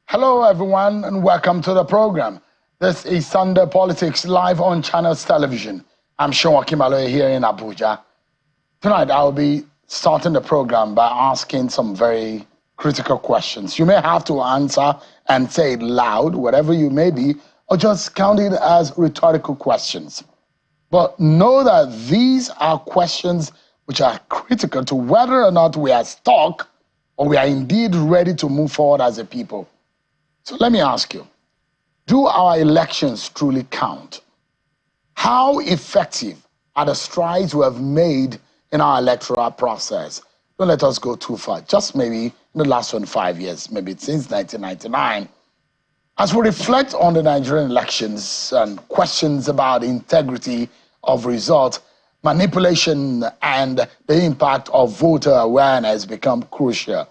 Hello, everyone, and welcome to the program. This is Sunday Politics live on Channels Television. I'm Sean Kimalo here in Abuja. Tonight, I'll be starting the program by asking some very critical questions. You may have to answer and say it loud, whatever you may be, or just count it as rhetorical questions. But know that these are questions which are critical to whether or not we are stuck or we are indeed ready to move forward as a people. So let me ask you, do our elections truly count? How effective are the strides we have made in our electoral process? Don't let us go too far, just maybe in the last 25 years, maybe since 1999. As we reflect on the Nigerian elections and questions about the integrity of results, manipulation and the impact of voter awareness become crucial.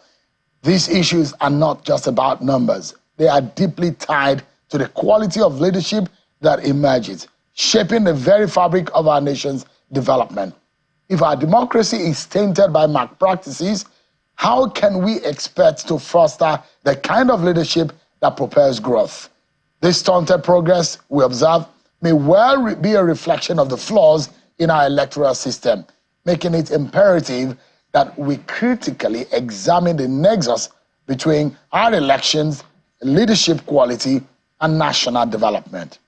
These issues are not just about numbers. They are deeply tied to the quality of leadership that emerges, shaping the very fabric of our nation's development. If our democracy is tainted by malpractices, how can we expect to foster the kind of leadership that propels growth? This stunted progress we observe may well be a reflection of the flaws in our electoral system, making it imperative that we critically examine the nexus between our elections, leadership quality, and national development.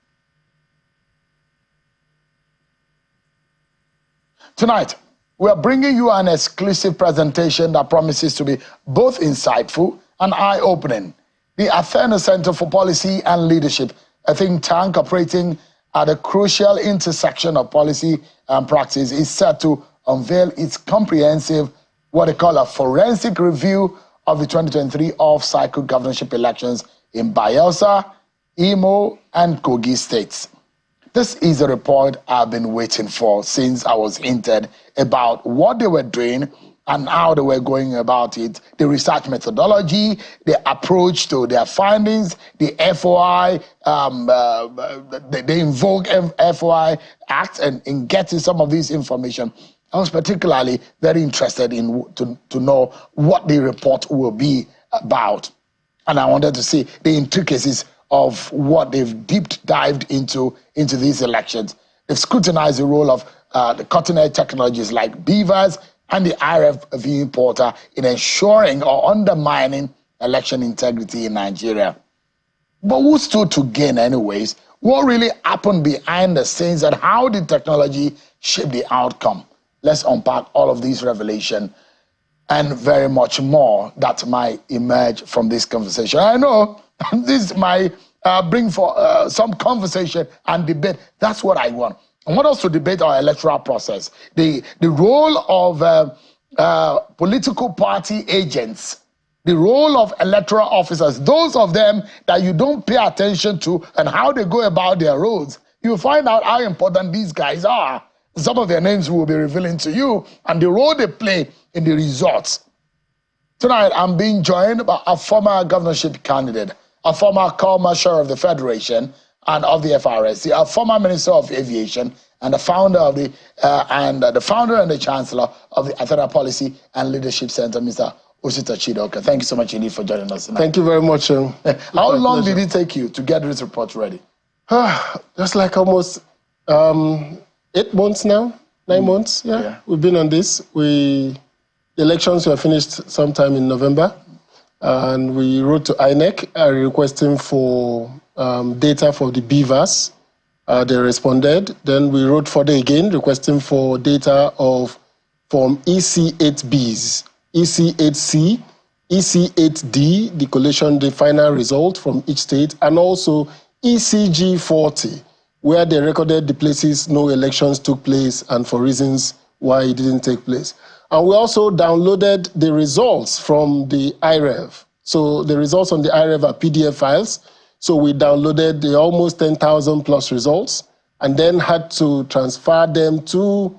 Tonight, we are bringing you an exclusive presentation that promises to be both insightful and eye-opening. The Athena Center for Policy and Leadership, a think tank operating at a crucial intersection of policy and practice, is set to unveil its comprehensive, what they call a forensic review of the 2023 off-cycle governorship elections in Bayelsa, Imo, and Kogi states. This is a report I've been waiting for since I was hinted about what they were doing and how they were going about it, the research methodology, the approach to their findings, the FOI, they invoke FOI Act and in getting some of this information. I was particularly very interested in to know what the report will be about. And I wanted to see the intricacies of what they've dived into these elections. They've scrutinized the role of the cutting-edge technologies like beavers and the IRF viewing portal in ensuring or undermining election integrity in Nigeria. But who stood to gain anyways? What really happened behind the scenes and how did technology shape the outcome? Let's unpack all of these revelations and very much more that might emerge from this conversation. I know this might bring for some conversation and debate. That's what I want. I want us to debate our electoral process, the role of political party agents, the role of electoral officers, those of them that you don't pay attention to and how they go about their roles. You'll find out how important these guys are. Some of their names will be revealing to you and the role they play in the results. Tonight, I'm being joined by a former governorship candidate, a former Corps Marshal of the Federation and of the FRSC, a former Minister of Aviation, and the founder of the and the Chancellor of the Athena Policy and Leadership Center, Mr. Osita Chidoka. Thank you so much indeed for joining us tonight. Thank you very much. How long did it take you to get this report ready? Just like almost 8 months now, 9 months. Yeah, we've been on this. The elections were finished sometime in November, and we wrote to INEC requesting for data for the beavers. They responded. Then we wrote further again requesting for data from EC8Bs, EC8C, EC8D, the collation, the final result from each state, and also ECG40, where they recorded the places no elections took place and for reasons why it didn't take place. And we also downloaded the results from the IREV. So the results on the IREV are PDF files. So we downloaded the almost 10,000 plus results and then had to transfer them to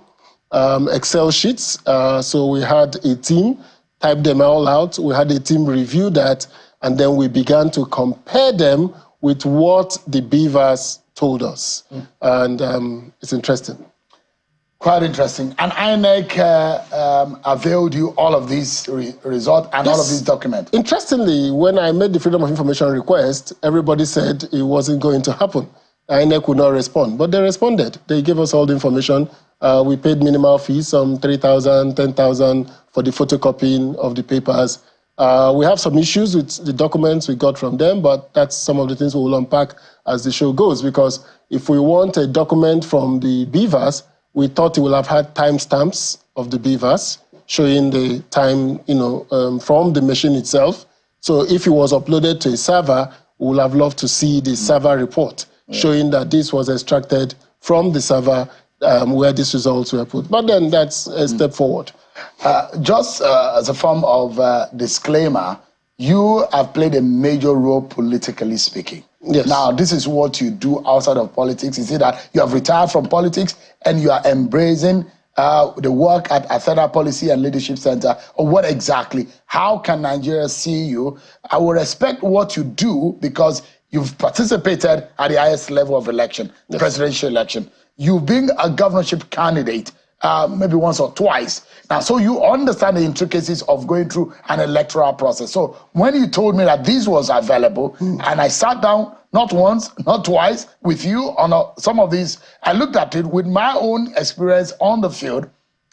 Excel sheets. So we had a team type them all out. We had a team review that, and then we began to compare them with what the beavers told us. And it's interesting. Quite interesting. And INEC availed you all of these results and all of these documents. Interestingly, when I made the Freedom of Information request, everybody said it wasn't going to happen. INEC would not respond, but they responded. They gave us all the information. We paid minimal fees, some 3,000, 10,000 for the photocopying of the papers. We have some issues with the documents we got from them, but that's some of the things we will unpack as the show goes, because if we want a document from the beavers, we thought it will have had timestamps of the beavers showing the time, from the machine itself. So if it was uploaded to a server, we would have loved to see the server report showing that this was extracted from the server where these results were put. But then that's a step forward. Just as a form of disclaimer, you have played a major role politically speaking. Yes. Now, this is what you do outside of politics. Is it that you have retired from politics and you are embracing the work at Athena Policy and Leadership Center? Or what exactly? How can Nigeria see you? I will respect what you do because you've participated at the highest level of election, the presidential election. You've been a governorship candidate maybe once or twice. Now, so you understand the intricacies of going through an electoral process. So when you told me that this was available, and I sat down not once, not twice, with you on some of these, I looked at it with my own experience on the field,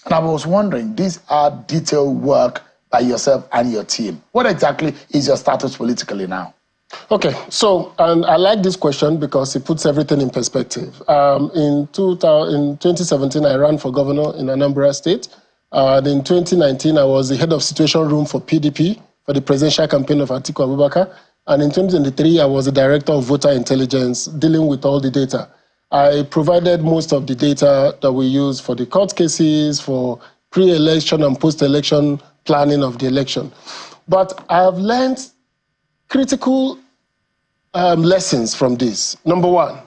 and I was wondering, these are detailed work by yourself and your team. What exactly is your status politically now? Okay, so and I like this question because it puts everything in perspective. In 2017, I ran for governor in Anambra State. In 2019, I was the head of situation room for PDP for the presidential campaign of Atiku Abubakar. And in 2023, I was the director of voter intelligence, dealing with all the data. I provided most of the data that we use for the court cases, for pre-election and post-election planning of the election. But I have learned critical lessons from this. Number one,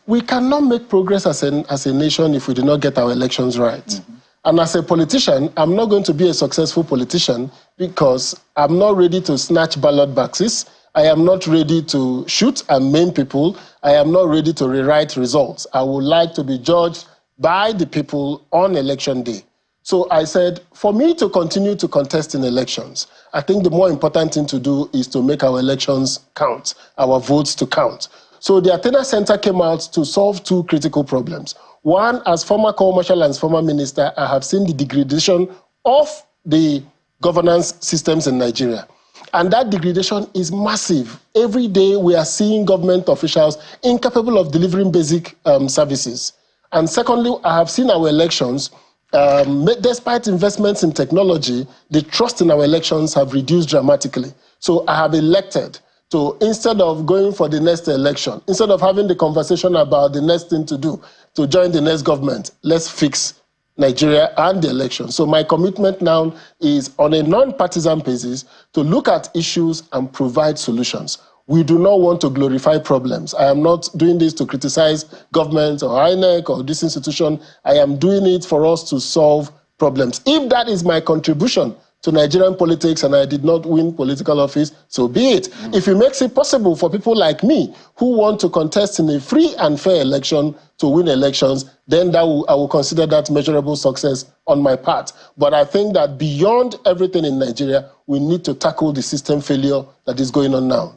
we cannot make progress as a nation if we do not get our elections right. And as a politician, I'm not going to be a successful politician because I'm not ready to snatch ballot boxes. I am not ready to shoot and maim people. I am not ready to rewrite results. I would like to be judged by the people on election day. So I said, for me to continue to contest in elections, I think the more important thing to do is to make our elections count, our votes to count. So the Athena Center came out to solve two critical problems. One, as former co-marshal and former minister, I have seen the degradation of the governance systems in Nigeria. And that degradation is massive. Every day we are seeing government officials incapable of delivering basic services. And secondly, I have seen our elections, despite investments in technology, the trust in our elections have reduced dramatically. So I have elected to, instead of going for the next election, instead of having the conversation about the next thing to do, to join the next government, let's fix Nigeria and the election. So my commitment now is on a non-partisan basis to look at issues and provide solutions. We do not want to glorify problems. I am not doing this to criticize government or INEC or this institution. I am doing it for us to solve problems. If that is my contribution to Nigerian politics and I did not win political office, so be it. If it makes it possible for people like me who want to contest in a free and fair election to win elections, then I will consider that measurable success on my part. But I think that beyond everything in Nigeria, we need to tackle the system failure that is going on now.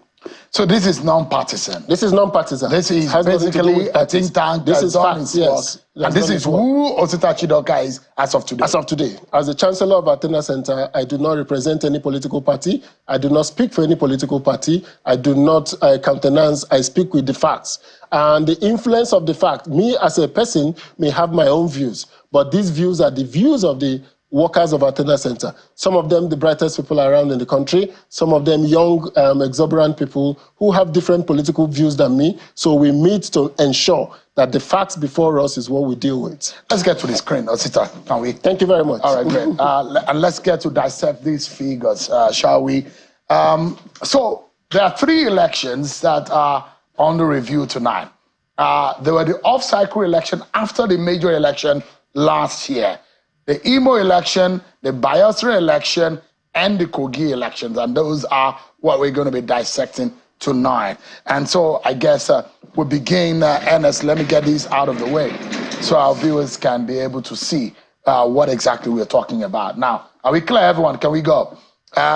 So this is non-partisan. This is non-partisan. This is basically a think tank that has done its work. And this is who Osita Chidoka is as of today. As of today. As the Chancellor of Athena Center, I do not represent any political party. I do not speak for any political party. I do not countenance. I speak with the facts. And the influence of the fact, me as a person may have my own views, but these views are the views of the workers of Athena Center. Some of them the brightest people around in the country, some of them young, exuberant people who have different political views than me. So we meet to ensure that the facts before us is what we deal with. Let's get to the screen, Osita, can we? Thank you very much. All right, great. And let's get to dissect these figures, shall we? So there are three elections that are under review tonight. There were the off-cycle election after the major election last year. The Imo election, the Bayelsa election, and the Kogi elections. And those are what we're going to be dissecting tonight. And so I guess we'll begin, Ernest, let me get these out of the way. so our viewers can be able to see what exactly we're talking about. Now, are we clear, everyone? Can we go?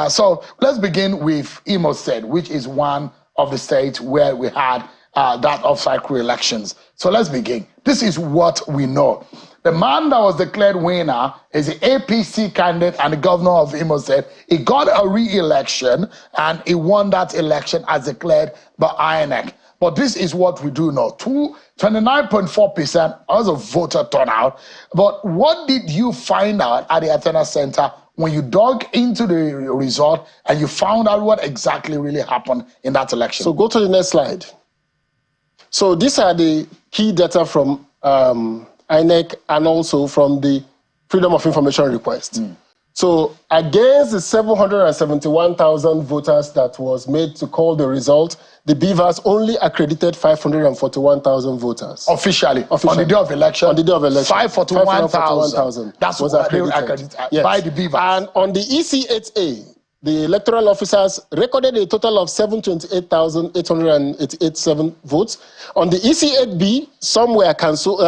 So let's begin with Imo State, which is one of the states where we had that off-cycle elections. So let's begin. This is what we know. The man that was declared winner is the APC candidate and the governor of Imo State. He got a re-election and he won that election as declared by INEC. But this is what we do know. 29.4% as a voter turnout. But what did you find out at the Athena Center when you dug into the result and you found out what exactly really happened in that election? So go to the next slide. So these are the key data from INEC and also from the Freedom of Information request. So against the 771,000 voters that was made to call the result, the Beavers only accredited 541,000 voters. Officially. On the day of election? On the day of election. 541,000. That's was what accredited by the Beavers. And on the EC8A, the electoral officers recorded a total of 728,887 votes. On the EC8B, some were cancelled.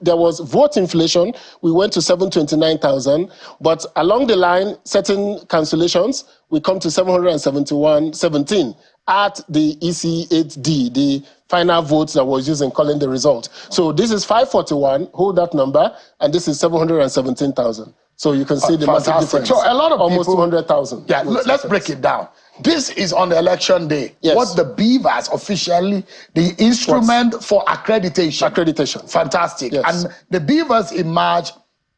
There was vote inflation. We went to 729,000. But along the line, certain cancellations, we come to 717 at the EC8D, the final votes that was used in calling the result. So this is 541, hold that number, and this is 717,000. So you can see the massive difference. So a lot of almost people, 200,000. Yeah, let's break it down. This is on the election day. Yes. What the Beavers officially, the instrument for accreditation. Accreditation. Fantastic. Yes. And the Beavers emerge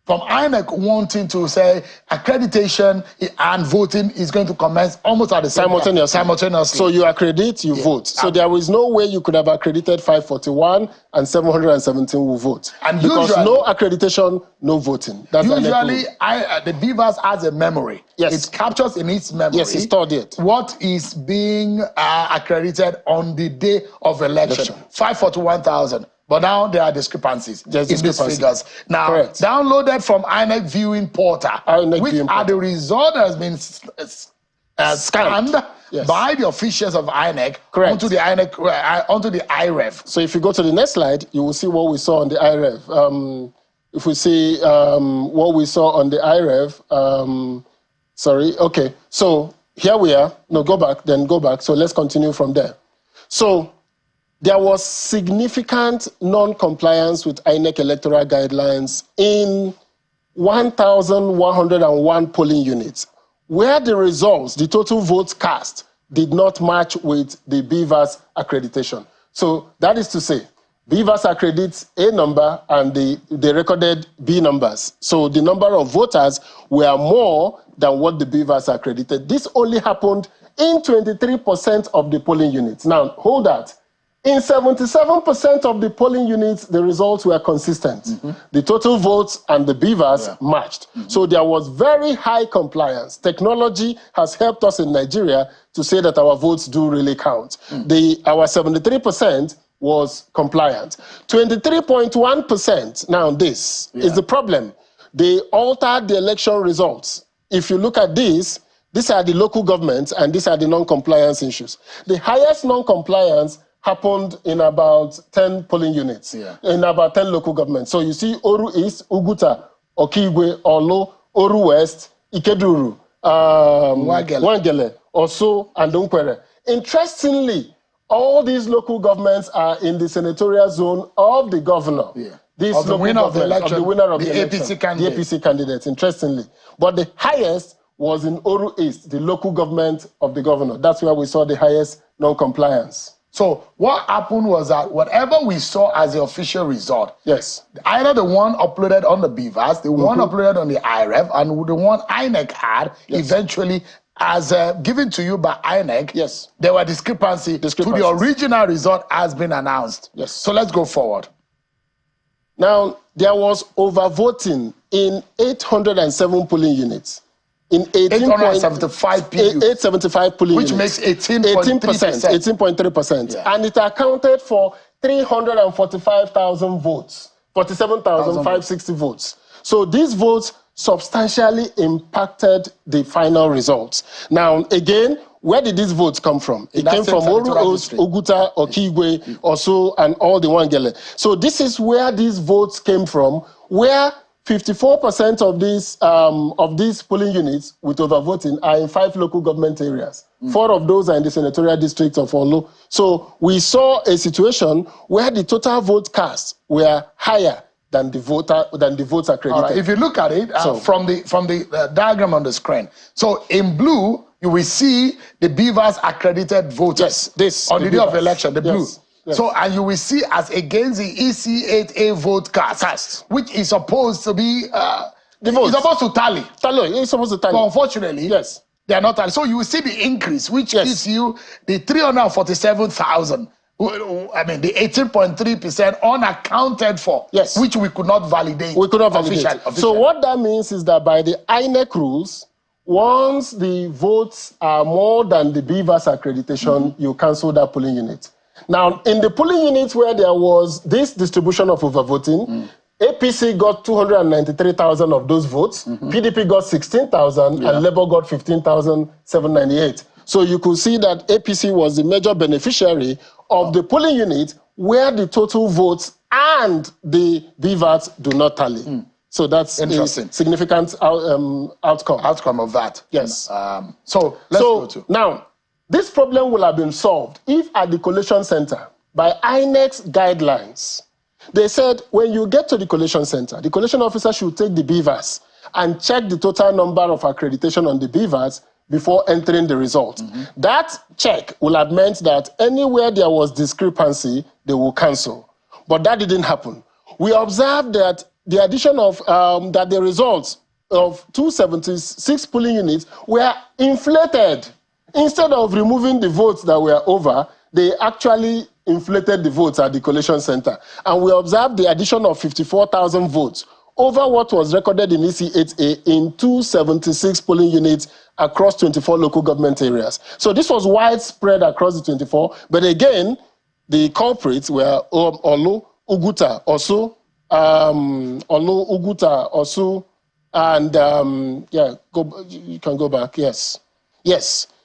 from INEC wanting to say accreditation and voting is going to commence almost at the same time. Simultaneously. So you accredit, you vote. So there was no way you could have accredited 541 and 717 will vote. And because usually, no accreditation, no voting. That's usually, the Beavers has a memory. Yes. It captures in its memory. Yes, it's stored it. What is being accredited on the day of election. 541,000. But now there are discrepancies in these figures. Now, downloaded from INEC Viewing Portal, which are the result that has been scanned by the officials of INEC onto the INEC, onto the IREF. So if you go to the next slide, you will see what we saw on the IREF. If we see what we saw on the IREF, sorry, okay. So here we are. No, go back, then go back. So let's continue from there. So there was significant non-compliance with INEC electoral guidelines in 1,101 polling units, where the results, the total votes cast, did not match with the Beavers accreditation. So that is to say, Beavers accredits A number and they recorded B numbers. So the number of voters were more than what the Beavers accredited. This only happened in 23% of the polling units. Now, hold that. In 77% of the polling units, the results were consistent. The total votes and the Beavers matched. So there was very high compliance. Technology has helped us in Nigeria to say that our votes do really count. Our 73% was compliant. 23.1%, now this is the problem. They altered the election results. If you look at this, these are the local governments and these are the non-compliance issues. The highest non-compliance happened in about 10 polling units, in about 10 local governments. So you see Oru East, Uguta, Okigwe, Olo, Oru West, Ikeduru, Wangele, Oso, and Dunkwere. Interestingly, all these local governments are in the senatorial zone of the governor. This of the winner of the election, the APC candidate. The APC candidate, interestingly. But the highest was in Oru East, the local government of the governor. That's where we saw the highest non-compliance. So what happened was that whatever we saw as the official result, either the one uploaded on the Beavers, the one uploaded on the IREF, and the one INEC had, eventually, as given to you by INEC, there were discrepancies to the original result has been announced. So let's go forward. Now, there was overvoting in 807 polling units. In 875 polling which units. Which makes 18.3%. And it accounted for 345,000 votes, 47,560 votes. So these votes substantially impacted the final results. Now, again, where did these votes come from? It came from Oru, Oguta, Okigwe, Osu, and all the Wangele. So this is where these votes came from, where 54% of these polling units with overvoting are in 5 local government areas. 4 of those are in the senatorial district of Olu. So we saw a situation where the total vote cast were higher than the votes accredited. All right. If you look at it from the diagram on the screen, so in blue you will see the Beavers accredited voters. Yes, on the day of election, the blue. Yes. So, and you will see as against the EC8A vote cast, which is supposed to be the vote. It's supposed to tally. It's supposed to tally. But unfortunately, yes, they are not tally. So you will see the increase, which gives you the 347,000. I mean, the 18.3% unaccounted for, which we could not validate. We could not validate. Officially. So what that means is that by the INEC rules, once the votes are more than the Beavers accreditation, you cancel that polling unit. Now, in the polling units where there was this distribution of overvoting, APC got 293,000 of those votes, PDP got 16,000, and Labour got 15,798. So you could see that APC was the major beneficiary of the polling unit where the total votes and the BVATs do not tally. So that's interesting. A significant outcome of that. Yes. So let's go to now. This problem will have been solved if at the collation center, by INEC's guidelines, they said when you get to the collation center, the collation officer should take the BVAS and check the total number of accreditation on the BVAS before entering the result. That check will have meant that anywhere there was discrepancy, they will cancel. But that didn't happen. We observed that the addition of, that the results of 276 polling units were inflated. Instead of removing the votes that were over, they actually inflated the votes at the collation center. And we observed the addition of 54,000 votes over what was recorded in EC8A in 276 polling units across 24 local government areas. So this was widespread across the 24, but again, the culprits were Olu, Uguta, Osu, Olu, Uguta, Osu, and you can go back, yes.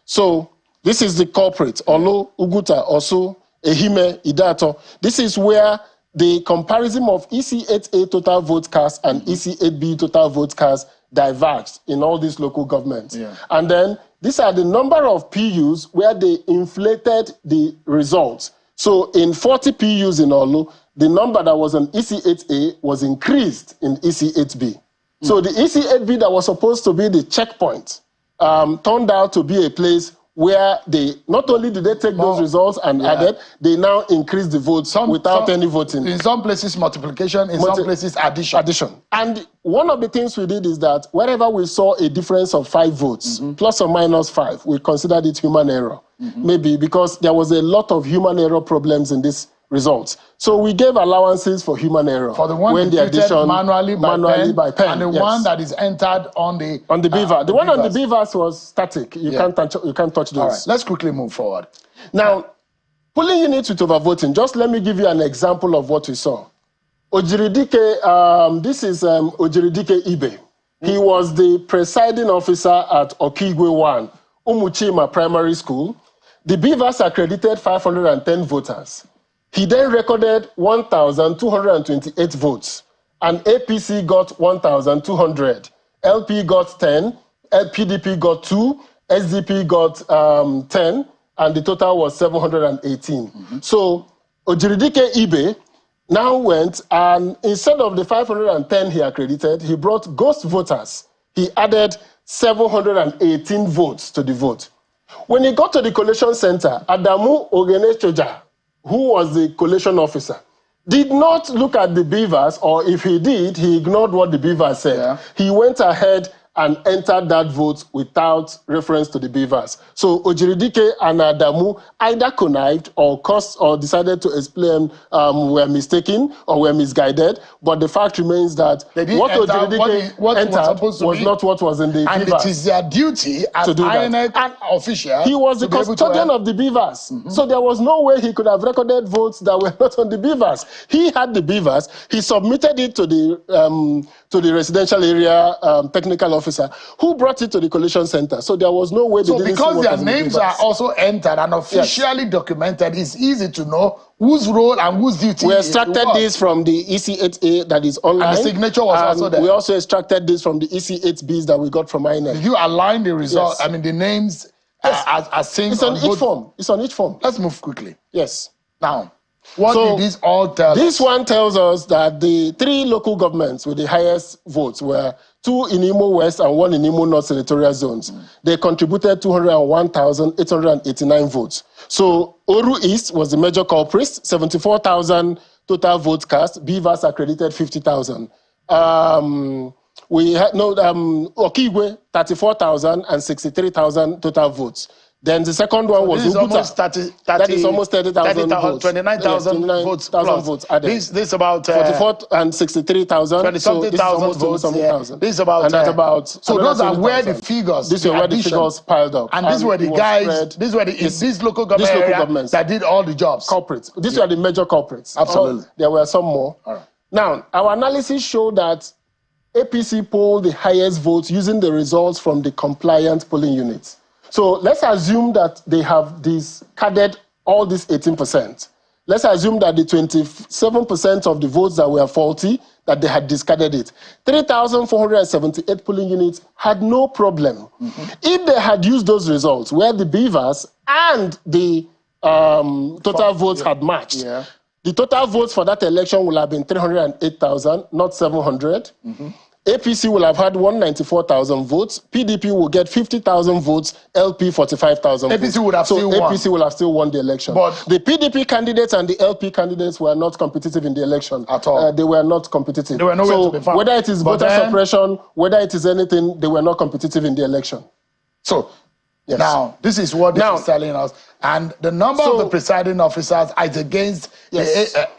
So this is the culprit, Olu, Uguta, Osu, Ehime, Idato. This is where the comparison of EC8A total vote cast and EC8B total vote cast diverged in all these local governments. And then these are the number of PUs where they inflated the results. So in 40 PUs in Olu, the number that was on EC8A was increased in EC8B. So the EC8B that was supposed to be the checkpoint turned out to be a place where they, not only did they take those results and added, they now increase the votes without any voting. In some places multiplication, in some places addition. And one of the things we did is that wherever we saw a difference of 5 votes, plus or minus 5, we considered it human error. Maybe because there was a lot of human error problems in this results. So we gave allowances for human error. For the one when the addition manually by pen, and the one that is entered on the beaver. The one on the beavers was static. You can't touch those. All right, let's quickly move forward. Now, polling units with overvoting, just let me give you an example of what we saw. Ojiridike, this is Ojiridike Ibe. He was the presiding officer at Okigwe 1, Umuchima Primary School. The beavers accredited 510 voters. He then recorded 1,228 votes, and APC got 1,200. LP got 10, PDP got 2, SDP got 10, and the total was 718. So Ojiridike Ibe now went, and instead of the 510 he accredited, he brought ghost voters. He added 718 votes to the vote. When he got to the collation center, Adamu Ogenechoja, who was the collation officer, did not look at the beavers, or if he did, he ignored what the beavers said. He went ahead and entered that vote without reference to the beavers. So Ojiridike and Adamu either connived or caused or decided to explain were mistaken or were misguided, but the fact remains that what Ojiridike entered was not what was in the beavers. And it is their duty as INEC official. He was the custodian of the beavers. So there was no way he could have recorded votes that were not on the beavers. He had the beavers. He submitted it to the residential area technical officer wwho brought it to the collation center. So there was no way they didn't see because what their was in the names papers. are also entered and officially documented, it's easy to know whose role and whose duty. We extracted this from the EC8A that is online. And the signature was also there. We also extracted this from the EC8Bs that we got from INEC. Did you align the results? Yes. I mean, the names as seen It's on each form. It's on each form. Let's move quickly. Yes. Now, what did this all tell us? This one tells us that the 3 local governments with the highest votes were 2 in Imo West and 1 in Imo North senatorial zones. They contributed 201,889 votes. So Oru East was the major culprit, 74,000 total votes cast. Beavers accredited 50,000. We had Okigwe, 34,000 and 63,000 total votes. Then the second one was Uguta. That is almost 30,000 votes. 29,000 votes plus. Votes added. This is about 44 and 63,000. 20-something votes. This is about. And that's about. So those are where the figures. These are where the figures piled up. And these were the guys. These were these local governments that did all the jobs. Culprits. These were the major culprits. Absolutely. There were some more. All right. Now, our analysis showed that APC polled the highest votes using the results from the compliant polling units. So let's assume that they have discarded all these 18%. Let's assume that the 27% of the votes that were faulty, that they had discarded it. 3,478 polling units had no problem. If they had used those results, where the Beavers and the total votes had matched, the total votes for that election will have been 308,000, not 700. APC will have had 194,000 votes. PDP will get 50,000 votes. LP 45,000 votes. APC would have still won. APC will have still won the election. But the PDP candidates and the LP candidates were not competitive in the election. At all. They were not competitive. They were nowhere to be found. Whether it is voter suppression, whether it is anything, they were not competitive in the election. So, now, this is what this is telling us. And the number of the presiding officers is against the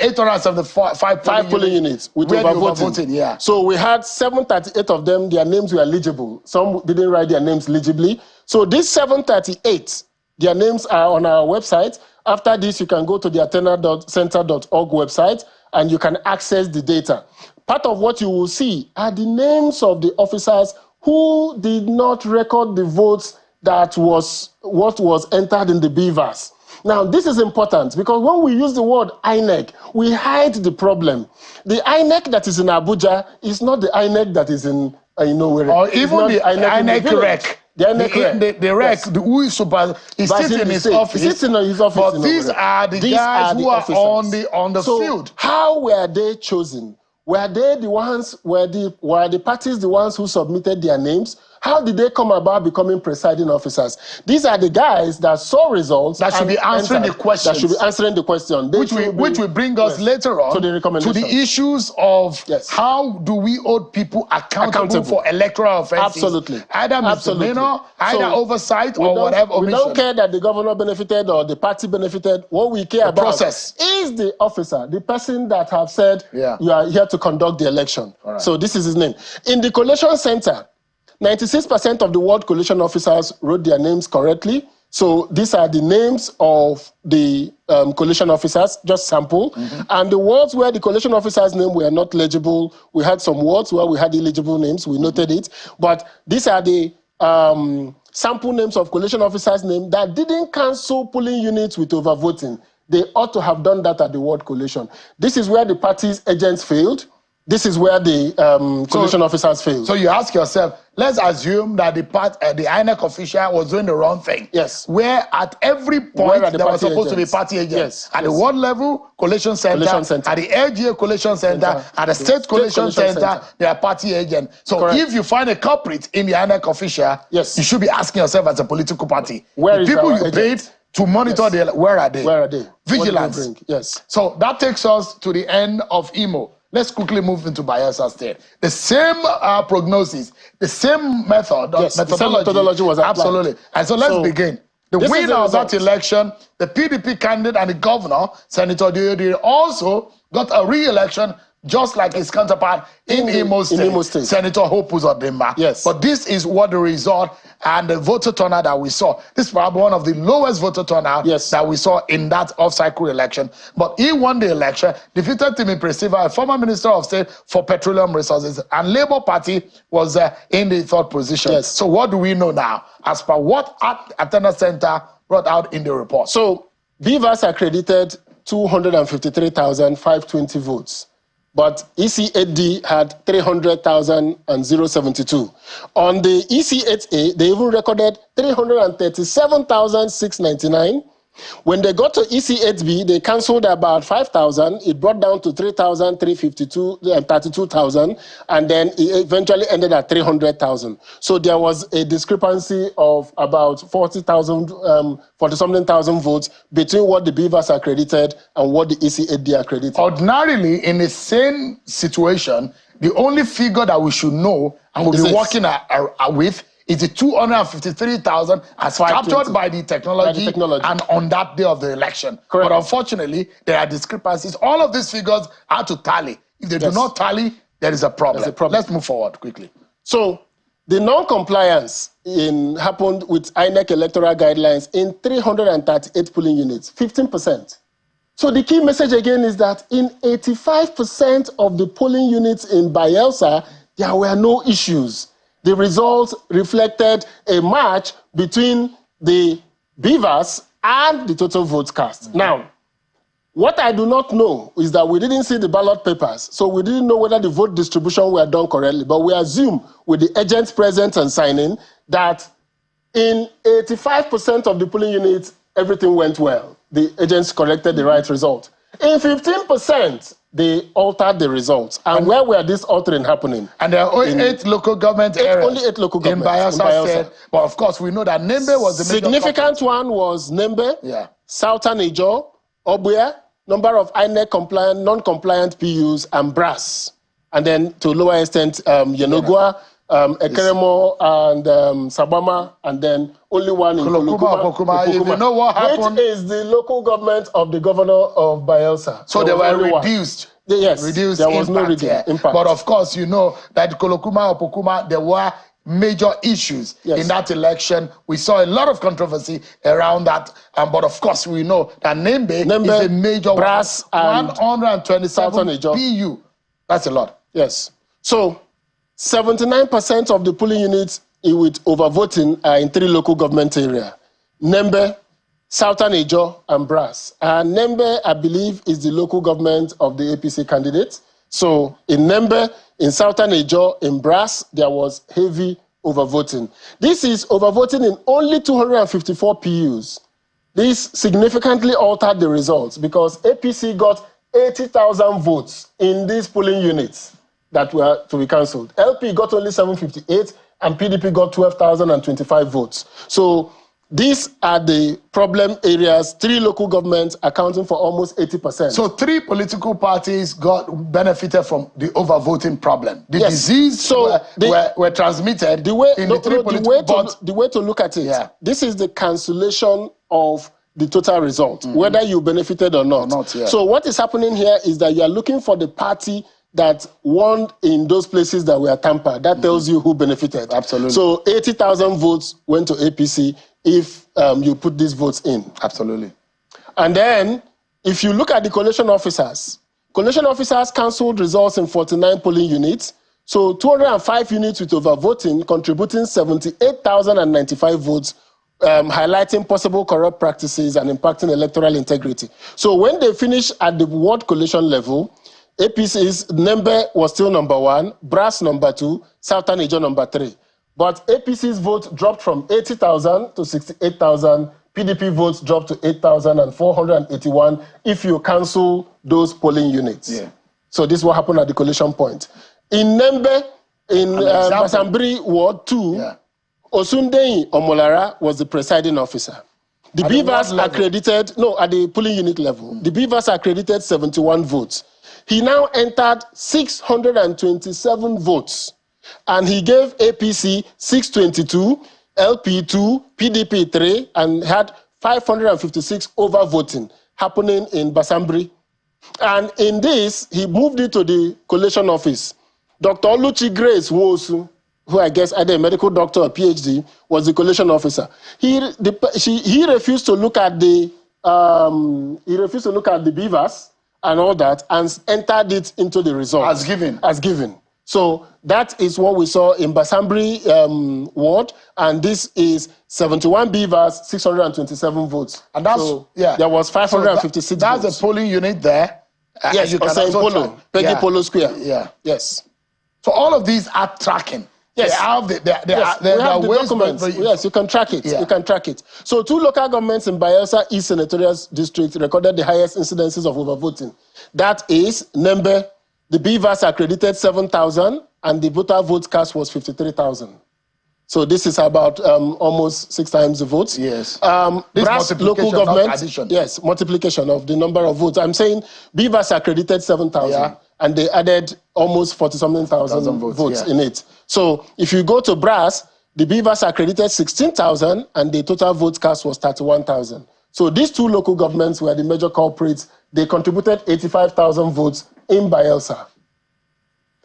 875 polling units with overvoting. So we had 738 of them, their names were legible. Some didn't write their names legibly. So these 738, their names are on our website. After this, you can go to the athena.center.org website and you can access the data. Part of what you will see are the names of the officers who did not record the votes that was what was entered in the Beavers. Now, this is important because when we use the word INEC, we hide the problem. The INEC that is in Abuja is not the INEC that is in nowhere. Or even the INEC rec. The INEC the rec, who is super, he sits in his office. He sits in his office. But these are the guys who are on the field. How were they chosen? Were they the ones? Were the parties the ones who submitted their names? How did they come about becoming presiding officers? These are the guys that saw results that should be answering the question. That should be answering the question. Which will bring us later on to the issues of how do we hold people accountable for electoral offenses? Absolutely. Either misdemeanor, either oversight or whatever. We don't care that the governor benefited or the party benefited. What we care about is the officer, the person that have said you are here to conduct the election. Right. So this is his name. In the collation center, 96% of the ward collation officers wrote their names correctly. So these are the names of the collation officers, just sample. And the wards where the collation officers' names were not legible, we had some wards where we had illegible names, we noted it. But these are the sample names of collation officers' names that didn't cancel polling units with overvoting. They ought to have done that at the ward collation. This is where the party's agents failed. This is where the collation officers failed. So you ask yourself, let's assume that the INEC official was doing the wrong thing. Yes. Where at every point there was supposed to be party agents. Yes. At the ward level, collation center. At the LGA collation center. At the state collation center, they are party agents. So if you find a culprit in the INEC official, you should be asking yourself as a political party, where the is people you paid to monitor where are they? Where are they? Vigilance. Yes. So that takes us to the end of Imo. Let's quickly move into Bayelsa State. The same prognosis, the same methodology was applied. Absolutely. And so let's begin. The winner of that election, the PDP candidate and the governor, Senator Diode, also got a re-election just like his counterpart in Imo State, Senator Hope Uzodimma. Yes. But this is what the result and the voter turnout that we saw. This is probably one of the lowest voter turnout that we saw in that off-cycle election. But he won the election, defeated Timi Presiva, a former Minister of State for Petroleum Resources, and Labour Party was in the third position. Yes. So what do we know now, as per what Attendance Center brought out in the report? So BVAS accredited 253,520 votes. But EC8D had 300,072. On the EC8A, they even recorded 337,699. When they got to EC8B, they cancelled about 5,000. It brought down to 32,000, and then it eventually ended at 300,000. So there was a discrepancy of about 40-something thousand votes between what the BVAS accredited and what the EC8D accredited. Ordinarily, in the same situation, the only figure that we should know and we'll be working with is the 253,000 as captured by the technology and on that day of the election. Correct. But unfortunately, there are discrepancies. All of these figures are to tally. If they do not tally, there is a problem. Let's move forward quickly. So the non-compliance happened with INEC electoral guidelines in 338 polling units, 15%. So the key message again is that in 85% of the polling units in Bayelsa, there were no issues. The results reflected a match between the BVAS and the total votes cast. Now, what I do not know is that we didn't see the ballot papers, so we didn't know whether the vote distribution were done correctly, but we assume with the agents present and signing that in 85% of the polling units, everything went well. The agents corrected the right result. In 15%, they altered the results. And where were this altering happening? And there are only 8 local government areas. Only 8 local governments. In Bayelsa State. But of course, we know that Nembe was the significant one was Nembe, Southern Ijo, Obuya, number of INEC compliant, non-compliant PUs, and Brass. And then to a lower extent, Yenogua, Ekeremo, and Sabama, and then only one in Kolokuma. If you know what happened, which is the local government of the governor of Bayelsa. So they were reduced. Yes, reduced there was no impact. But of course, you know that Kolokuma, Opokuma, there were major issues in that election. We saw a lot of controversy around that. But of course, we know that Nembe is a major Brass one, 127 PU. That's a lot. Yes. So 79% of the polling units with overvoting are in 3 local government areas: Nembe, Southern Ijo, and Brass. And Nembe, I believe, is the local government of the APC candidate. So in Nembe, in Southern Ijo, in Brass, there was heavy overvoting. This is overvoting in only 254 PUs. This significantly altered the results because APC got 80,000 votes in these polling units that were to be cancelled. LP got only 758 and PDP got 12,025 votes. So these are the problem areas, 3 local governments accounting for almost 80%. So 3 political parties benefited from the overvoting problem. The disease were transmitted the way to look at it, this is the cancellation of the total result, whether you benefited or not. So what is happening here is that you are looking for the party that won in those places that were tampered. That tells you who benefited. Absolutely. So 80,000 votes went to APC if you put these votes in. Absolutely. And then, if you look at the collation officers cancelled results in 49 polling units. So 205 units with overvoting, contributing 78,095 votes, highlighting possible corrupt practices and impacting electoral integrity. So when they finished at the ward collation level, APC's Nembe was still number 1, Brass number 2, Southern Ijo number 3. But APC's vote dropped from 80,000 to 68,000. PDP votes dropped to 8,481 if you cancel those polling units. So this is what happened at the collation point. In Nembe, in Basambri Ward 2, Osundeyi Omolara was the presiding officer. The BVAS accredited, at the polling unit level, the BVAS accredited 71 votes. He now entered 627 votes, and he gave APC 622, LP 2, PDP 3, and had 556 overvoting happening in Basambri. And in this, he moved it to the collation office. Dr. Oluchi Grace Wosu, who I guess either a medical doctor or PhD, was the collation officer. He refused to look at the beavers and all that, and entered it into the result. As given. As given. So that is what we saw in Basambri ward, and this is 71 beavers, 627 votes. And that's, there was 556 so that's votes. a polling unit there. Yes, you can also Polo, Peggy Polo Square. Yeah. Yes. So all of these are tracking. Yes. They have the ways documents. Yes, you can track it. You can track it. So 2 local governments in Bayelsa East Senatorial District recorded the highest incidences of overvoting. That is Nembe. The beavers accredited 7,000 and the voter vote cast was 53,000. So this is about almost 6 times the votes. Yes. Brass local government. Yes, multiplication of the number of votes. I'm saying beavers accredited 7,000 and they added almost 40-something thousand votes in it. So if you go to Brass, the beavers accredited 16,000 and the total vote cast was 31,000. So these 2 local governments were the major culprits. They contributed 85,000 votes in Bayelsa.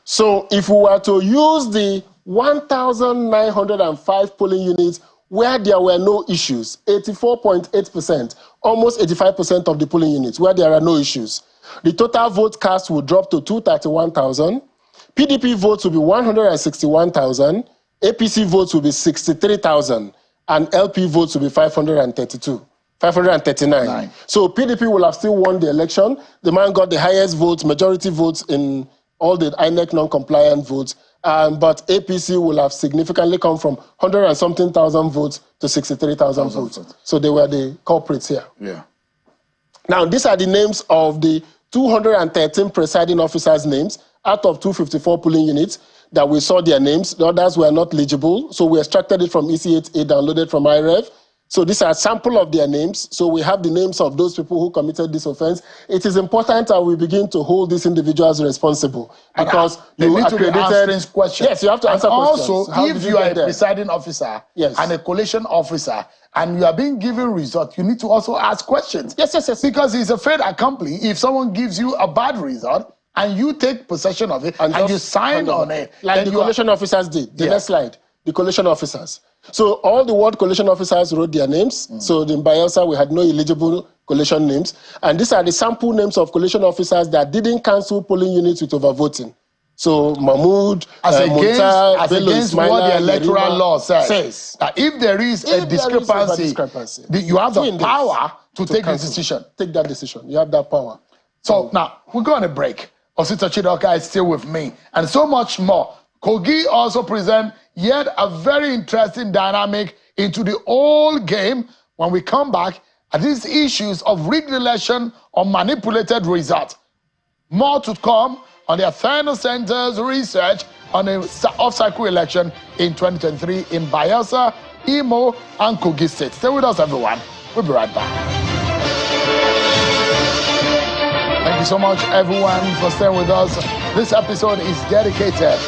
So if we were to use the 1,905 polling units where there were no issues, 84.8%, almost 85% of the polling units where there are no issues, the total vote cast will drop to 231,000. PDP votes will be 161,000. APC votes will be 63,000. And LP votes will be 539. So PDP will have still won the election. The man got the highest votes, majority votes in all the INEC non-compliant votes. But APC will have significantly come from 100 and something thousand votes to 63,000 votes. So they were the culprits here. Yeah. Now, these are the names of the 213 presiding officers' names out of 254 polling units that we saw their names. The others were not legible. So we extracted it from EC8A, downloaded from IREV. So these are a sample of their names. So we have the names of those people who committed this offense. It is important that we begin to hold these individuals responsible because they need to be answering questions. Yes, you have to answer questions. Also, if you are a presiding officer and a collation officer and you are being given results, you need to also ask questions. Yes. Because it's a fait accompli. If someone gives you a bad result and you take possession of it and you sign on it, like the collation officers did. The next slide. The collation officers. So all the ward collation officers wrote their names. So in Bayelsa, we had no eligible collation names. And these are the sample names of collation officers that didn't cancel polling units with overvoting. So Mahmoud, as against what the electoral law says, that if there is a discrepancy, you have the power to take the decision. Take that decision. You have that power. So now, we're going to break. Osita Chidoka is still with me. And so much more. Kogi also present yet a very interesting dynamic into the whole game when we come back at these issues of rigged election or manipulated result. More to come on the Athena Center's research on the off-cycle election in 2023 in Bayelsa, Imo, and Kogi State. Stay with us, everyone. We'll be right back. Thank you so much, everyone, for staying with us. This episode is dedicated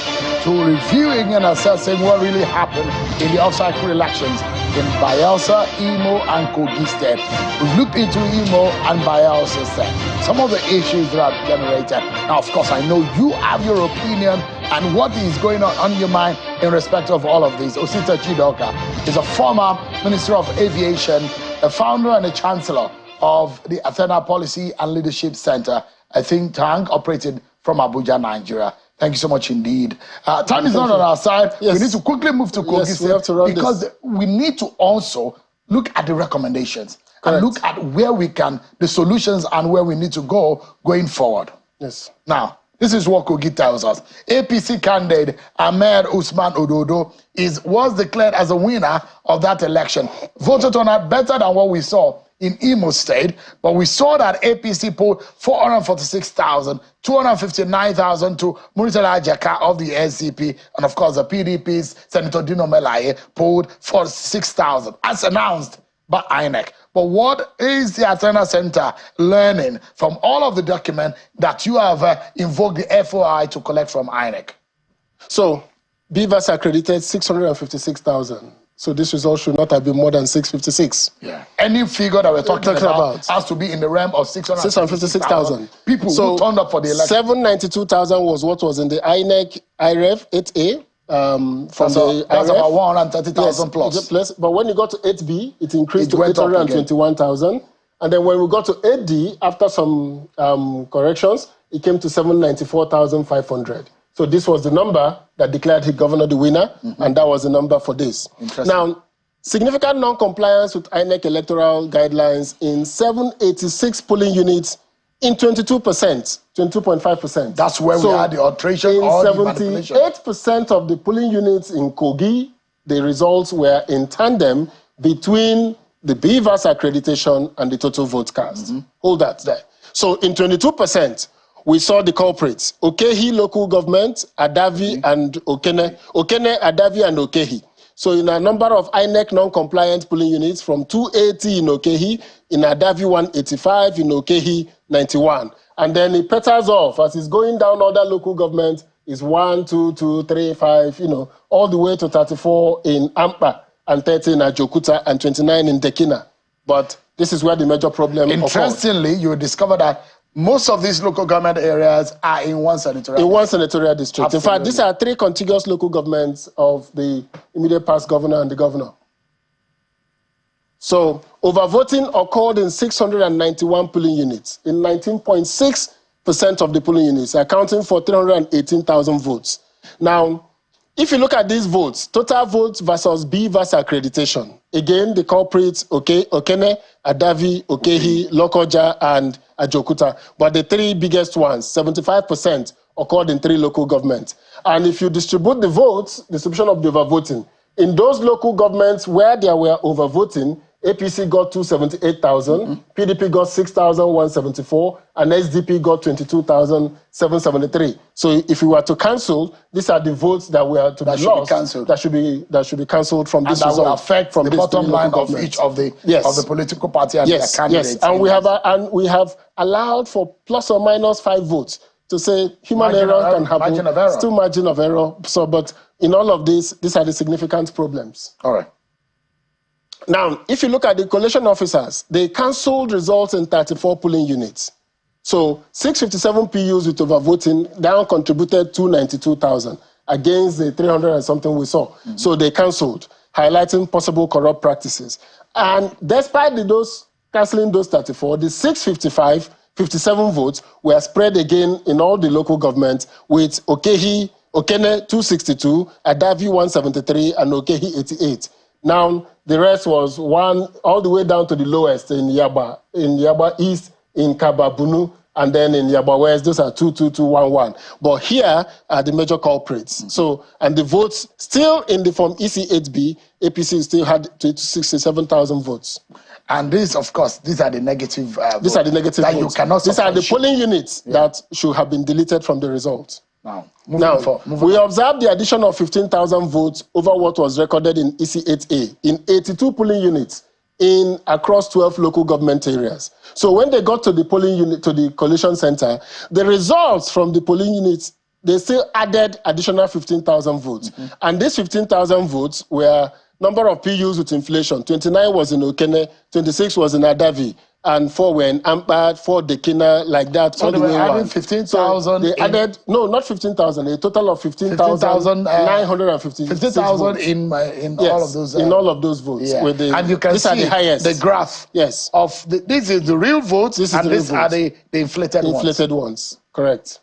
to reviewing and assessing what really happened in the off-cycle elections in Bayelsa, Imo, and Kogi State. We've looked into Imo and Bayelsa State, some of the issues that are generated. Now, of course, I know you have your opinion and what is going on your mind in respect of all of this. Osita Chidoka is a former Minister of Aviation, a founder and a chancellor of the Athena Policy and Leadership Center, a think tank operated from Abuja, Nigeria. Thank you so much indeed. Time is not on our side. Yes. We need to quickly move to Kogi State because we need to also look at the recommendations and look at where we can, the solutions and where we need to go going forward. Yes. Now, this is what Kogi tells us. APC candidate Ahmed Usman Ododo was declared as a winner of that election. Voter turnout better than what we saw in Imo State, but we saw that APC polled 446,000, 259,000 to Murtala Ajaka of the SCP, and of course the PDP's Senator Dino Melaye polled 46,000, as announced by INEC. But what is the Athena Center learning from all of the documents that you have invoked the FOI to collect from INEC? So, Beavers accredited 656,000. So this result should not have been more than 656. Yeah. Any figure that we're talking about has to be in the realm of 656,000 people who turned up for the election. 792,000 was what was in the INEC IREF 8A. That's about 130,000 plus. But when you got to 8B, it increased to 821,000. And then when we got to 8D, after some corrections, it came to 794,500. So this was the number that declared the governor the winner, and that was the number for this. Now, significant non-compliance with INEC electoral guidelines in 786 polling units in 22%, 22.5%. That's where we had the alteration or the manipulation. 78% of the polling units in Kogi, the results were in tandem between the BVAS accreditation and the total vote cast. Hold that there. So in 22%, we saw the culprits, Okehi local government, Adavi and Okene, Adavi and Okehi. So in a number of INEC non-compliant polling units, from 280 in Okehi, in Adavi 185, in Okehi 91. And then it peters off as it's going down other local governments, is 1, 2, 2, 3, 5, all the way to 34 in Ampa, and 30 in Ajokuta, and 29 in Dekina. But this is where the major problem occurs. Interestingly, you discover that most of these local government areas are in one senatorial district. In one senatorial district. Absolutely. In fact, these are 3 contiguous local governments of the immediate past governor and the governor. So, overvoting occurred in 691 polling units, in 19.6% of the polling units, accounting for 318,000 votes. Now, if you look at these votes, total votes versus BVAS accreditation, again, the culprits, Okene, Adavi, Okehi, Lokoja, and Ajokuta. But the 3 biggest ones, 75%, occurred in 3 local governments. And if you distribute the votes, distribution of the overvoting, in those local governments where there were overvoting, APC got 278,000, PDP got 6,174, and SDP got 22,773. So if we were to cancel, these are the votes that were to be lost, that should be cancelled from this result. And that will affect from the bottom line of each of the political party and their candidates. Yes, and we have allowed for plus or minus 5 votes to say human error can happen. Margin of error. Still margin of error. So, but in all of this, these are the significant problems. All right. Now, if you look at the collation officers, they cancelled results in 34 polling units. So 657 PUs with overvoting down contributed 292,000 against the 300 and something we saw. So they cancelled, highlighting possible corrupt practices. And despite those cancelling those 34, the 57 votes were spread again in all the local governments, with Okene 262, Adavi 173, and Okehi 88. Now, the rest was all the way down to the lowest in Yaba East, in Kababunu, and then in Yaba West. Those are 22211. But here are the major culprits. So, and the votes still in the form EC8B, APC still had 67,000 votes. And these, of course, these are the negative votes. These are the negative that votes. You cannot These are the polling units that should have been deleted from the results. Now, we observed the addition of 15,000 votes over what was recorded in EC8A in 82 polling units across 12 local government areas. So when they got to the polling unit, to the collation center, the results from the polling units, they still added additional 15,000 votes. And these 15,000 votes were number of PUs with inflation. 29 was in Okene, 26 was in Adavi, and 4 were in Ampa, 4 Dekina, like that. So they were adding 15,000. So they added, no, not 15,000, a total of 15,950. 15,000 in all of those. In all of those votes. Yeah. And you can see the highest. The graph. Yes. This is the real votes, these are the inflated ones. Inflated ones, correct.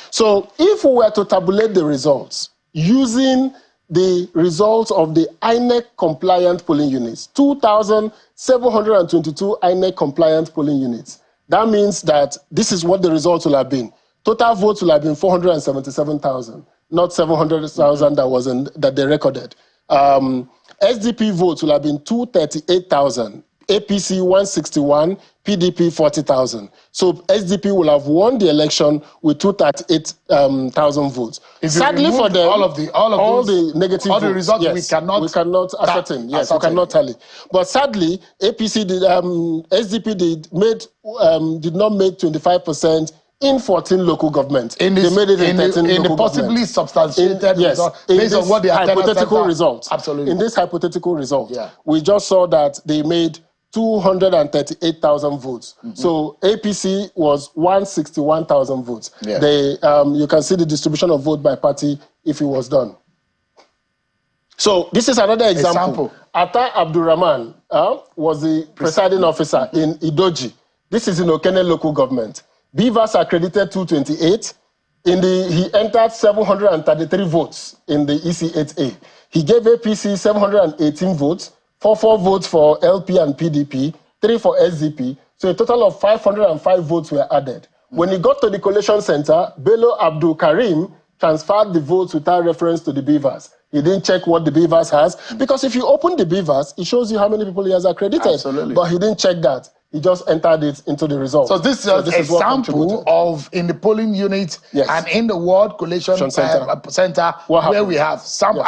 So if we were to tabulate the results using the results of the INEC compliant polling units, 2,722 INEC compliant polling units. That means that this is what the results will have been. Total votes will have been 477,000, not 700,000 that they recorded. SDP votes will have been 238,000, APC 161, PDP 40,000. So SDP will have won the election with 238,000 votes. Sadly for them, all the negative all the votes, results, yes, we cannot ascertain. Yes, we cannot tally. But sadly, SDP SDP did not make 25% in 14 local governments. They made it in 13 local governments. Possibly substantiated result, based on what the hypothetical result. Absolutely. In this hypothetical result, we just saw that they made 238,000 votes. So APC was 161,000 votes. They, you can see the distribution of vote by party if it was done. So this is another example. Atta Abdurrahman was the presiding officer in Idoji. This is in Okene local government. Beavers accredited 228. He entered 733 votes in the EC8A. He gave APC 718 votes, 44 votes for LP and PDP, 3 for SDP. So a total of 505 votes were added. When he got to the collation center, Bello Abdul Karim transferred the votes without reference to the Beavers. He didn't check what the Beavers has, because if you open the Beavers, it shows you how many people he has accredited. Absolutely. But he didn't check that. He just entered it into the result. So this is an example of in the polling unit and in the World Collation Center where we have some,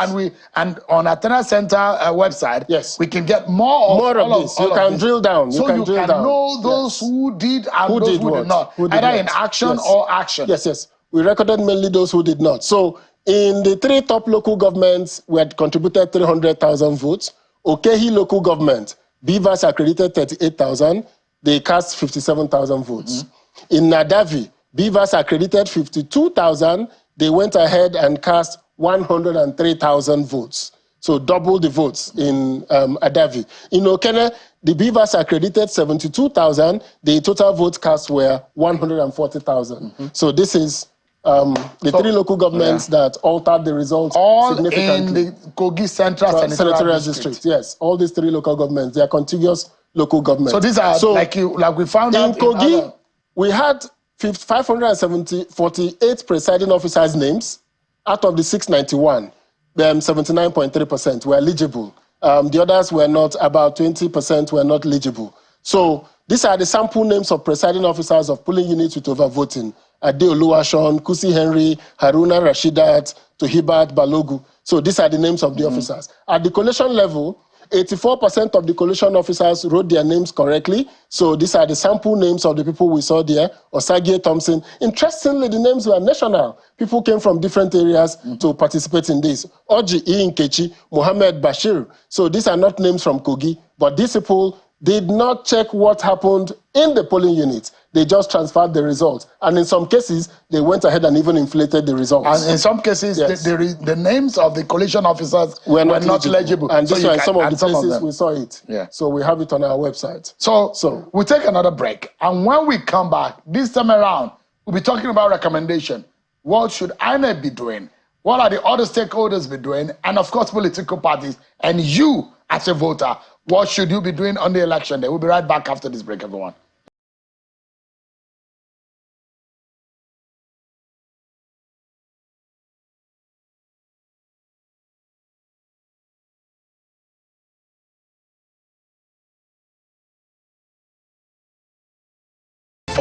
and on Athena Center website, we can get more of this. You can drill down. So you can know those who did and those who did not, either in action or action. Yes. We recorded mainly those who did not. So in the 3 top local governments, we had contributed 300,000 votes. Okehi local government, Beavers accredited 38,000. They cast 57,000 votes. In Nadavi, Beavers accredited 52,000. They went ahead and cast 103,000 votes. So double the votes in Adavi. In Okene, the Beavers accredited 72,000. The total votes cast were 140,000. So this is the 3 local governments that altered the results significantly. All in the Kogi Central Senatorial District. Yes, all these 3 local governments, they are contiguous local governments. So these are like we found out in Kogi, we had 548 presiding officers' names. Out of the 691, 79.3% were eligible. The others were not, about 20% were not eligible. So these are the sample names of presiding officers of polling units with overvoting. Ade Oluwashon, Kusi Henry, Haruna Rashidat, Tohibat Balogu. So these are the names of the officers. At the collation level, 84% of the collation officers wrote their names correctly. So these are the sample names of the people we saw there. Osagie Thompson. Interestingly, the names were national. People came from different areas to participate in this. Oji Nkechi, Mohammed Bashir. So these are not names from Kogi, but these people did not check what happened in the polling unit. They just transferred the results. And in some cases, they went ahead and even inflated the results. And in some cases, the names of the collation officers were not legible. And this in some of the places we saw it. So we have it on our website. So we'll take another break. And when we come back, this time around, we'll be talking about recommendation. What should INEC be doing? What are the other stakeholders be doing? And of course, political parties. And you, as a voter, what should you be doing on the election day? We'll be right back after this break, everyone.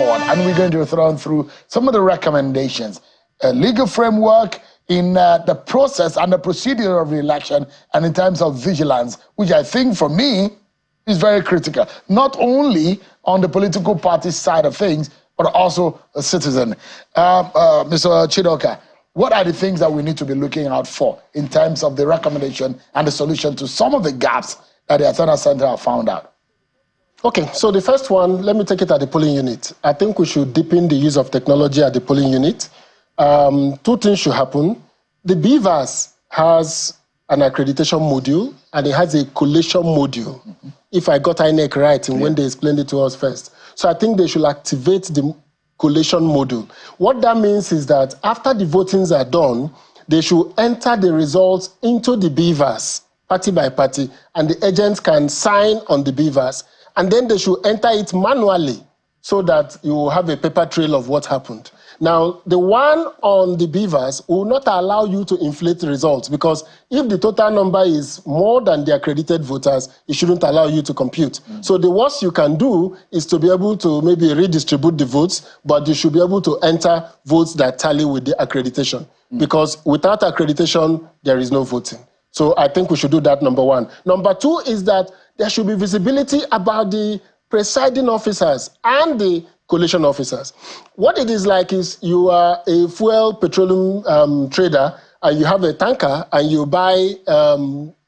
And we're going to run through some of the recommendations, legal framework in the process and the procedure of the election, and in terms of vigilance, which I think for me is very critical, not only on the political party side of things, but also a citizen. Mr. Chidoka, what are the things that we need to be looking out for in terms of the recommendation and the solution to some of the gaps that the Athena Center have found out? Okay, so the first one, let me take it at the polling unit. I think we should deepen the use of technology at the polling unit. 2 things should happen. The Beavers has an accreditation module, and it has a collation module, if I got INEC right in when they explained it to us first. So I think they should activate the collation module. What that means is that after the votings are done, they should enter the results into the Beavers, party by party, and the agents can sign on the Beavers. And then they should enter it manually so that you will have a paper trail of what happened. Now, the one on the Beavers will not allow you to inflate the results, because if the total number is more than the accredited voters, it shouldn't allow you to compute. So the worst you can do is to be able to maybe redistribute the votes, but you should be able to enter votes that tally with the accreditation. Because without accreditation, there is no voting. So I think we should do that, number 1. Number 2 is that there should be visibility about the presiding officers and the collation officers. What it is like is you are a petroleum trader, and you have a tanker and you buy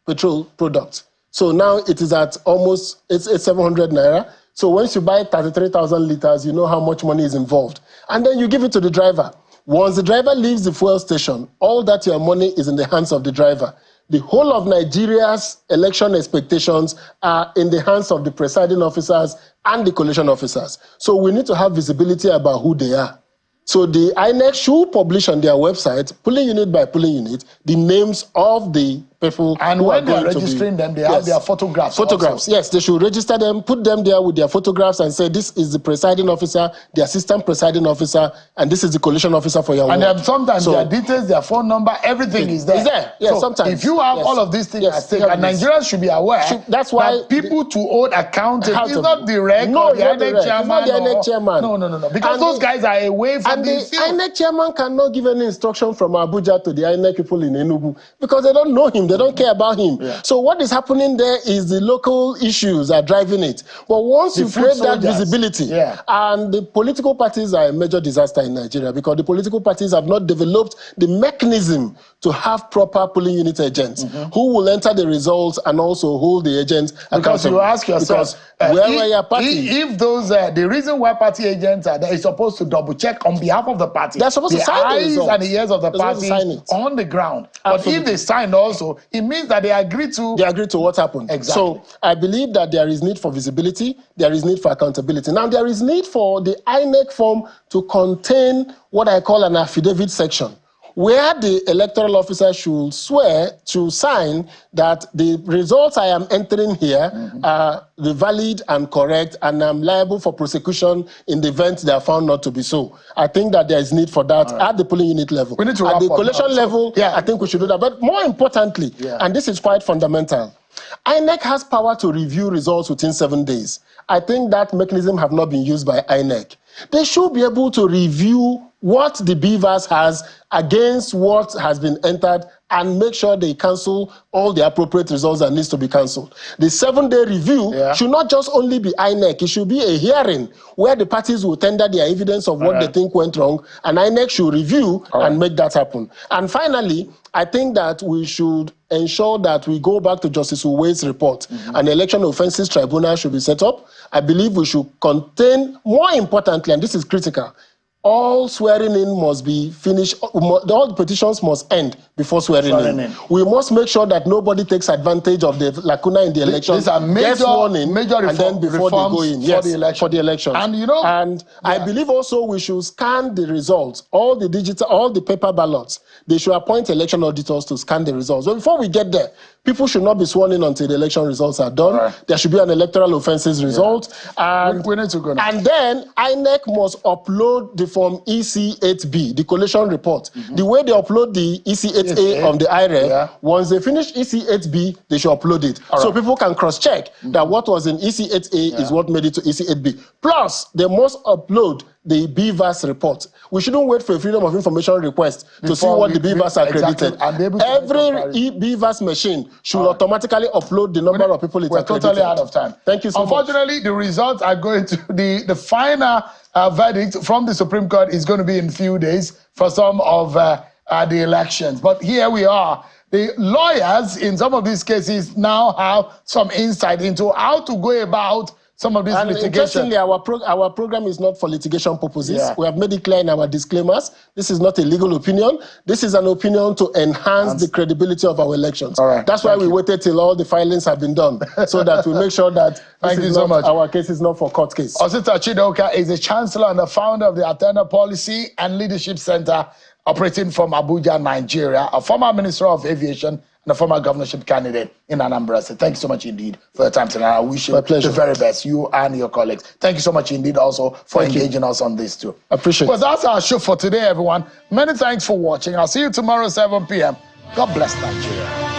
petrol products. So now it is at almost, it's 700 naira. So once you buy 33,000 liters, you know how much money is involved. And then you give it to the driver. Once the driver leaves the fuel station, all that your money is in the hands of the driver. The whole of Nigeria's election expectations are in the hands of the presiding officers and the collation officers. So we need to have visibility about who they are. So the INEC should publish on their website, polling unit by polling unit, the names of the people. And when they are registering them, they have their photographs. Photographs, also. yes. They should register them, put them there with their photographs and say, this is the presiding officer, the assistant presiding officer, and this is the collation officer for your work. And then sometimes their details, their phone number, everything is there. It's there, yes, so sometimes. If you have all of these things at stake, and Nigerians should be aware that's why that people to hold accountable is not the reg or the INEC chairman. It's not the INEC chairman. No. Because those guys are away from the field. And the INEC chairman cannot give any instruction from Abuja to the INEC people in Enugu because they don't know him, they don't care about him. Yeah. So what is happening there is the local issues are driving it. But once you create that visibility, and the political parties are a major disaster in Nigeria because the political parties have not developed the mechanism to have proper polling unit agents who will enter the results and also hold the agents accountable. Because you ask yourself, if those, the reason why party agents are there is supposed to double check on behalf of the party. They're supposed to sign the results. And the ears of the party on the ground. But if they signed also, it means that they agree to... They agree to what happened. Exactly. So I believe that there is need for visibility, there is need for accountability. Now there is need for the INEC form to contain what I call an affidavit section, where the electoral officer should swear to sign that the results I am entering here are the valid and correct, and I'm liable for prosecution in the event they are found not to be so. I think that there is need for that at the polling unit level. We need to at the collation level, I think we should do that. But more importantly, and this is quite fundamental, INEC has power to review results within 7 days. I think that mechanism have not been used by INEC. They should be able to review what the BVAS has against what has been entered and make sure they cancel all the appropriate results that needs to be cancelled. The 7-day review should not just only be INEC, it should be a hearing where the parties will tender their evidence of what they think went wrong, and INEC should review and make that happen. And finally, I think that we should ensure that we go back to Justice Uwe's report. An election offences tribunal should be set up. I believe we should contain, more importantly, and this is critical, all swearing in must be finished, all the petitions must end before swearing in. We must make sure that nobody takes advantage of the lacuna in the election. These are major and then before they go in. For the election. And you know, I believe also we should scan the results, all the paper ballots. They should appoint election auditors to scan the results. So before we get there, people should not be sworn in until the election results are done. There should be an electoral offences result. And, we need to go now. And then INEC must upload the form EC8B, the collation report. The way they upload the EC8A on the IRE, once they finish EC8B, they should upload it. So people can cross-check that what was in EC8A is what made it to EC8B. Plus, they must upload the BVAS report. We shouldn't wait for a Freedom of Information request to see what the BVAS are credited. Every BVAS machine should automatically upload the number of people it's accredited. We're totally out of time. Thank you so much. Unfortunately, the results are going to, the final verdict from the Supreme Court is going to be in a few days for some of the elections. But here we are. The lawyers in some of these cases now have some insight into how to go about some of these litigation. Interestingly, our program is not for litigation purposes. We have made it clear in our disclaimers. This is not a legal opinion. This is an opinion to enhance the credibility of our elections. That's why we waited till all the filings have been done, so that we make sure that our case is not for court case. Osita Chidoka is the Chancellor and the founder of the Athena Policy and Leadership Center, operating from Abuja, Nigeria, a former Minister of Aviation and a former governorship candidate in Anambra. So thank you so much indeed for your time tonight. I wish you the very best, you and your colleagues. Thank you so much indeed also for engaging us on this too. Appreciate it. Well, that's our show for today, everyone. Many thanks for watching. I'll see you tomorrow, 7 p.m. God bless Nigeria.